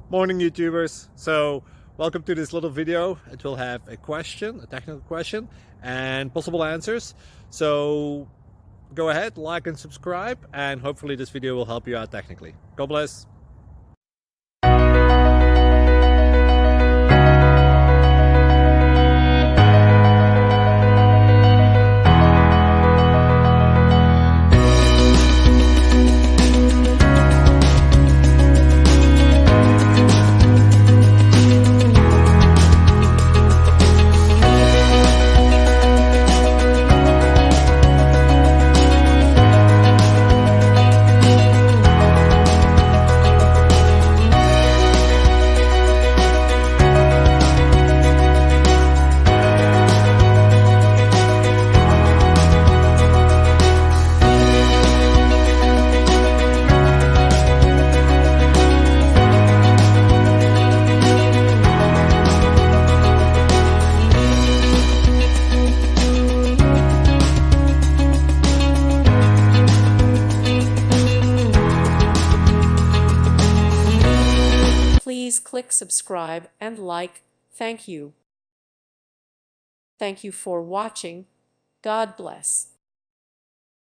Morning YouTubers. So welcome to this little video. It will have a question, a technical question, and possible answers. So go ahead, like and subscribe, and hopefully this video will help you out technically. God bless. Please click subscribe and like. Thank you. Thank you for watching. God bless.